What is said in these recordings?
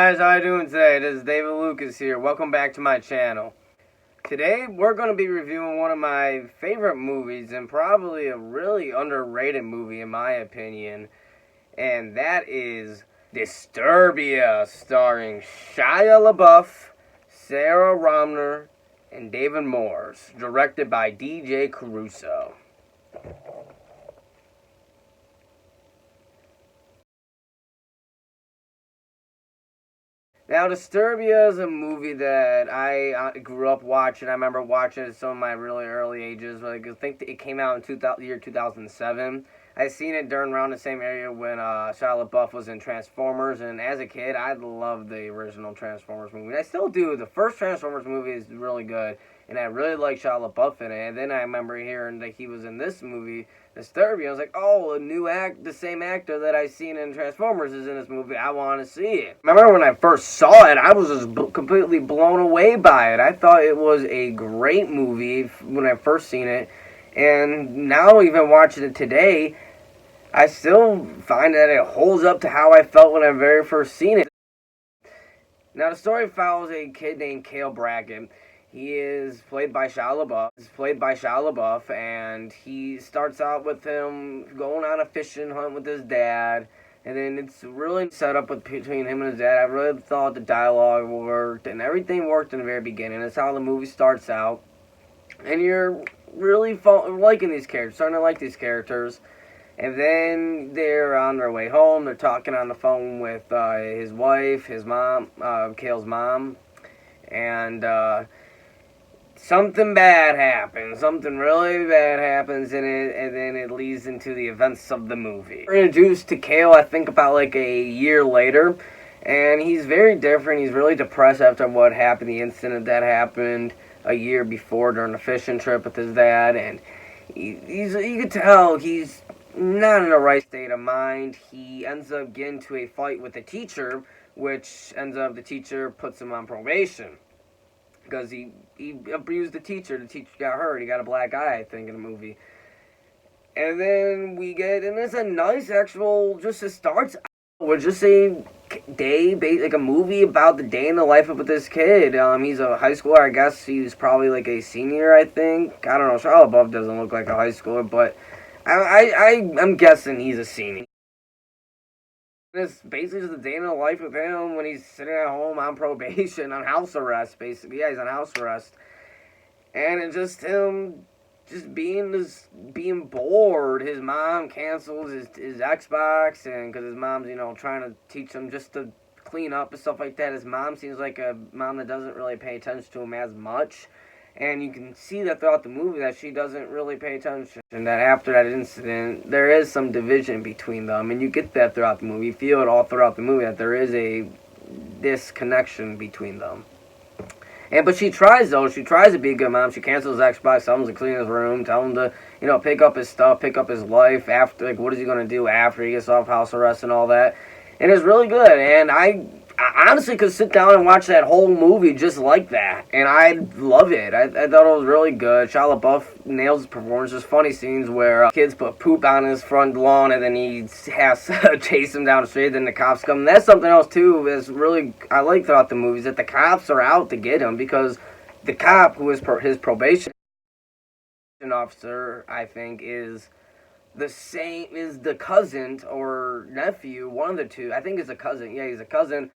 guys, how you doing today? This is David Lucas here. Welcome back to my channel. Today we're going to be reviewing one of my favorite movies and probably a really underrated movie in my opinion. And that is Disturbia, starring Shia LaBeouf, Sarah Romner, and David Morse, directed by DJ Caruso. Now, Disturbia is a movie that I grew up watching. I remember watching it at some of my really early ages. Like, I think it came out in the year 2007. I seen it during around the same area when Shia LaBeouf was in Transformers. And as a kid, I loved the original Transformers movie. And I still do. The first Transformers movie is really good. And I really like Shia LaBeouf in it. And then I remember hearing that he was in this movie, Disturbia. I was like, oh, the same actor that I seen in Transformers is in this movie. I want to see it. Remember when I first saw it, I was just completely blown away by it. I thought it was a great movie when I first seen it. And now even watching it today, I still find that it holds up to how I felt when I very first seen it. Now, the story follows a kid named Cale Brackett. He is played by Shia LaBeouf. And he starts out with him going on a fishing hunt with his dad, and then it's really set up between him and his dad. I really thought the dialogue worked, and everything worked in the very beginning. That's how the movie starts out, and you're really liking these characters, starting to like these characters. And then they're on their way home. They're talking on the phone with his wife, his mom, Cale's mom, and something bad happens. Something really bad happens in it, and then it leads into the events of the movie. We're introduced to Cale, I think, about like a year later, and he's very different. He's really depressed after what happened, the incident that happened a year before during the fishing trip with his dad, and you could tell he's not in the right state of mind. He ends up getting into a fight with the teacher, which ends up the teacher puts him on probation because he abused the teacher. The teacher got hurt. He got a black eye, I think, in the movie. And then and it's a nice actual, it starts out with just a day, like a movie about the day in the life of this kid. He's a high schooler. I guess he's probably like a senior, I think. I don't know. Shia LaBeouf doesn't look like a high schooler, but I'm guessing he's a senior. It's basically just a day in the life of him when he's sitting at home on probation, on house arrest, basically. Yeah, he's on house arrest. And it's just him being bored. His mom cancels his Xbox, and because his mom's, trying to teach him just to clean up and stuff like that. His mom seems like a mom that doesn't really pay attention to him as much. And you can see that throughout the movie that she doesn't really pay attention. And that after that incident, there is some division between them. And you get that throughout the movie. You feel it all throughout the movie that there is a disconnection between them. But she tries, though. She tries to be a good mom. She cancels Xbox, tells him to clean his room, tell him to, pick up his stuff, pick up his life. After, like, what is he going to do after he gets off house arrest and all that. And it's really good. And I honestly could sit down and watch that whole movie just like that. And I love it. I thought it was really good. Shia LaBeouf nails his performance. There's funny scenes where kids put poop on his front lawn and then he has to chase them down the street. Then the cops come. And that's something else, too, is really I like throughout the movies, that the cops are out to get him because the cop, who is his probation officer, I think, is the same as the cousin or nephew, one of the two. I think it's a cousin. Yeah, he's a cousin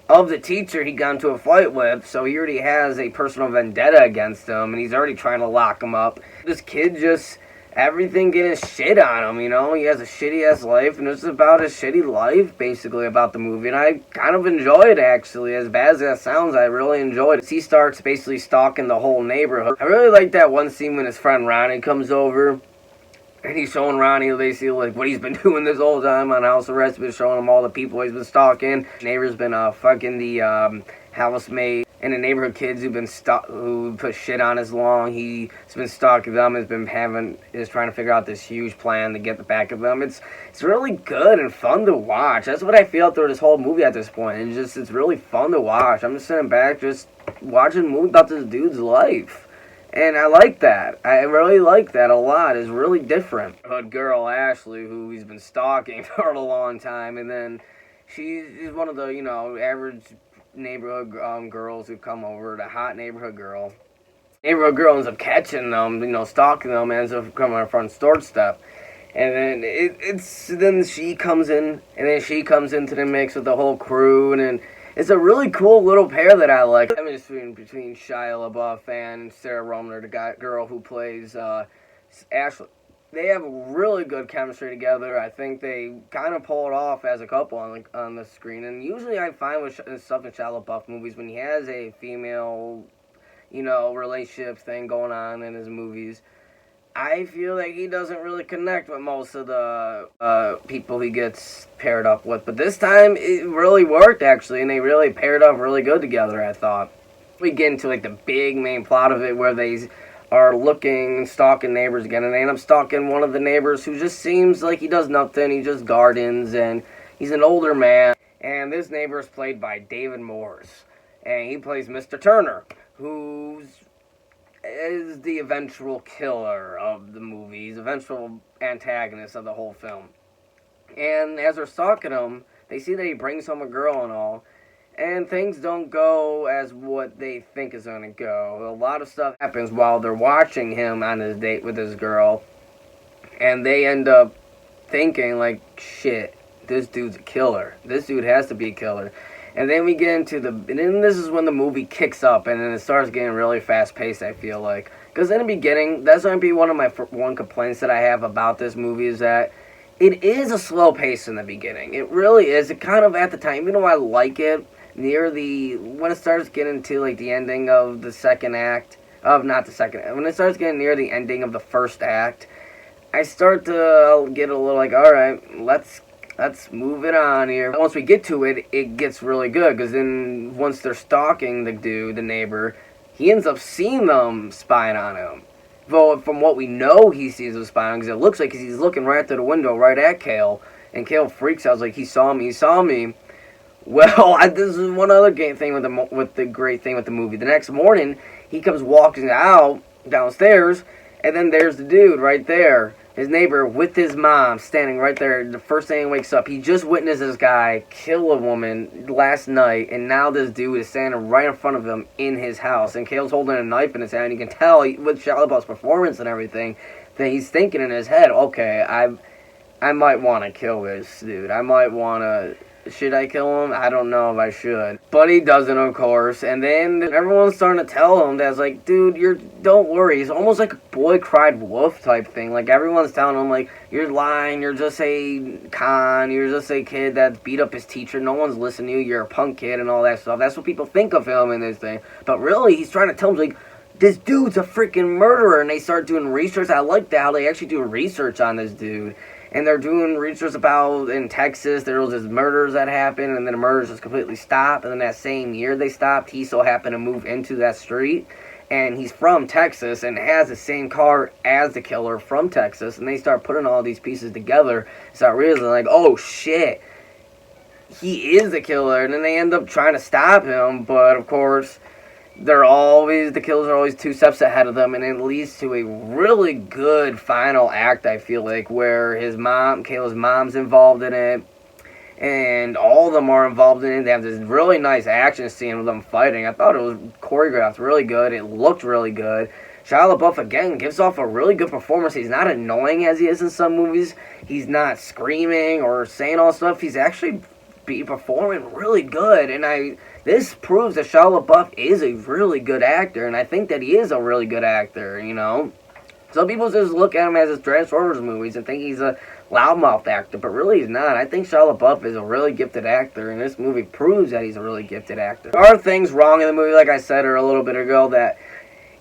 of the teacher he got into a fight with, so he already has a personal vendetta against him, and he's already trying to lock him up. This kid everything getting shit on him, he has a shitty-ass life, and it's about his shitty life, basically, about the movie, and I kind of enjoy it, actually. As bad as that sounds, I really enjoyed it. He starts basically stalking the whole neighborhood. I really like that one scene when his friend Ronnie comes over, and he's showing Ronnie basically like what he's been doing this whole time on house arrest. He's been showing him all the people he's been stalking. The neighbor's been fucking the housemaid and the neighborhood kids who put shit on his lawn. He's been stalking them. Is trying to figure out this huge plan to get the back of them. It's really good and fun to watch. That's what I feel through this whole movie at this point. It's really fun to watch. I'm just sitting back just watching a movie about this dude's life. And I like that. I really like that a lot. It's really different. Hood girl, Ashley, who he's been stalking for a long time, and then She's one of the, average neighborhood girls who come over, the hot neighborhood girl. Neighborhood girl ends up catching them, stalking them, ends up coming on her front doorstep. And then then she comes in, and then she comes into the mix with the whole crew, and it's a really cool little pair that I like. I'm just between Shia LaBeouf and Sarah Romer, the girl who plays Ashley. They have really good chemistry together. I think they kind of pull it off as a couple on the screen. And usually I find with stuff in Shia LaBeouf movies, when he has a female, relationship thing going on in his movies, I feel like he doesn't really connect with most of the people he gets paired up with. But this time, it really worked, actually, and they really paired up really good together, I thought. We get into, the big main plot of it, where they are looking, stalking neighbors again, and they end up stalking one of the neighbors who just seems like he does nothing. He just gardens, and he's an older man. And this neighbor is played by David Morse, and he plays Mr. Turner, who is the eventual killer of the movies, eventual antagonist of the whole film. And as they're stalking him, they see that he brings home a girl and all, and things don't go as what they think is going to go. A lot of stuff happens while they're watching him on his date with his girl, and they end up thinking, shit, this dude's a killer. This dude has to be a killer. And then we get into and then this is when the movie kicks up, and then it starts getting really fast-paced, I feel like. Because in the beginning, that's going to be one of my one complaints that I have about this movie, is that it is a slow pace in the beginning. It really is. It kind of, at the time, even though I like it, when it starts getting to, the ending of the second act, when it starts getting near the ending of the first act, I start to get a little alright, let's move it on here. Once we get to it, it gets really good, because then once they're stalking the neighbor, he ends up seeing them spying on him. Well, from what we know, he sees them spying on him, because it looks like he's looking right through the window, right at Kale, and Kale freaks out, he saw me. Well, this is one other thing with the great thing with the movie. The next morning, he comes walking out downstairs, and then there's the dude right there, his neighbor with his mom standing right there. The first thing he wakes up, he just witnessed this guy kill a woman last night, and now this dude is standing right in front of him in his house, and Kale's holding a knife in his hand. You can tell with Shia LaBeouf's performance and everything that he's thinking in his head, okay, I might want to kill this dude. Should I kill him? I don't know if I should. But he doesn't, of course. And then everyone's starting to tell him that, dude, don't worry. It's almost like a boy cried wolf type thing. Everyone's telling him, you're lying. You're just a con. You're just a kid that beat up his teacher. No one's listening to you. You're a punk kid and all that stuff. That's what people think of him in this thing. But really, he's trying to tell him, this dude's a freaking murderer. And they start doing research. I like that, how they actually do research on this dude. And they're doing research about, in Texas, there was these murders that happened, and then the murders just completely stopped. And then that same year they stopped, he so happened to move into that street. And he's from Texas and has the same car as the killer from Texas. And they start putting all these pieces together. Start realizing, oh shit, he is the killer. And then they end up trying to stop him, but of course, the killers are always 2 steps ahead of them, and it leads to a really good final act, I feel like, where Kayla's mom's involved in it, and all of them are involved in it. They have this really nice action scene with them fighting. I thought it was choreographed really good. It looked really good. Shia LaBeouf, again, gives off a really good performance. He's not annoying as he is in some movies. He's not screaming or saying all stuff. He's actually performing really good, and this proves that Shia LaBeouf is a really good actor, and I think that he is a really good actor, Some people just look at him as his Transformers movies and think he's a loudmouth actor, but really he's not. I think Shia LaBeouf is a really gifted actor, and this movie proves that he's a really gifted actor. There are things wrong in the movie, like I said a little bit ago, that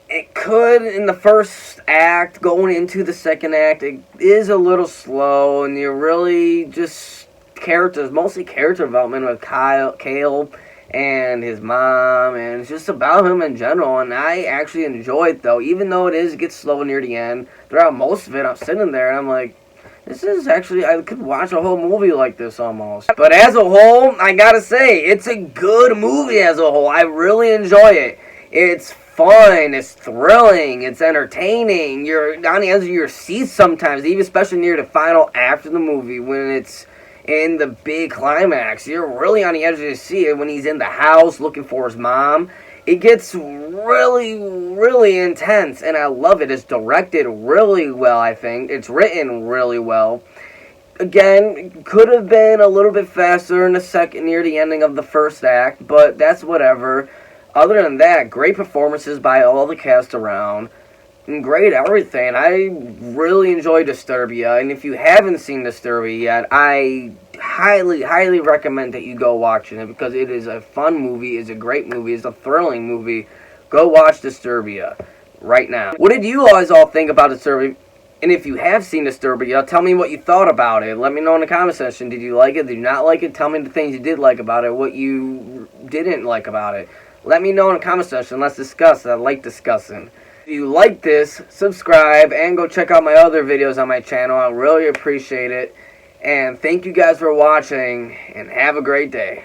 it could, in the first act, going into the second act, it is a little slow, and you're really just mostly character development with Kale, and his mom, and it's just about him in general, and I actually enjoy it, though, even though it gets slow near the end. Throughout most of it, I'm sitting there, and I'm like, this is actually, I could watch a whole movie like this, almost. But as a whole, I gotta say, it's a good movie as a whole. I really enjoy it. It's fun, it's thrilling, it's entertaining. You're on the edge of your seat sometimes, even especially near the final act of the movie, when in the big climax. You're really on the edge of your seat when he's in the house looking for his mom. It gets really, really intense, and I love it. It's directed really well, I think. It's written really well. Again, could have been a little bit faster in the second, near the ending of the first act, but that's whatever. Other than that, great performances by all the cast around. And great everything. I really enjoyed Disturbia, and if you haven't seen Disturbia yet, I highly, highly recommend that you go watching it, because it is a fun movie, it's a great movie, it's a thrilling movie. Go watch Disturbia right now. What did you guys all think about Disturbia? And if you have seen Disturbia, tell me what you thought about it. Let me know in the comment section. Did you like it? Did you not like it? Tell me the things you did like about it, what you didn't like about it. Let me know in the comment section. Let's discuss. I like discussing. If you like this, subscribe and go check out my other videos on my channel. I really appreciate it. And thank you guys for watching, and have a great day.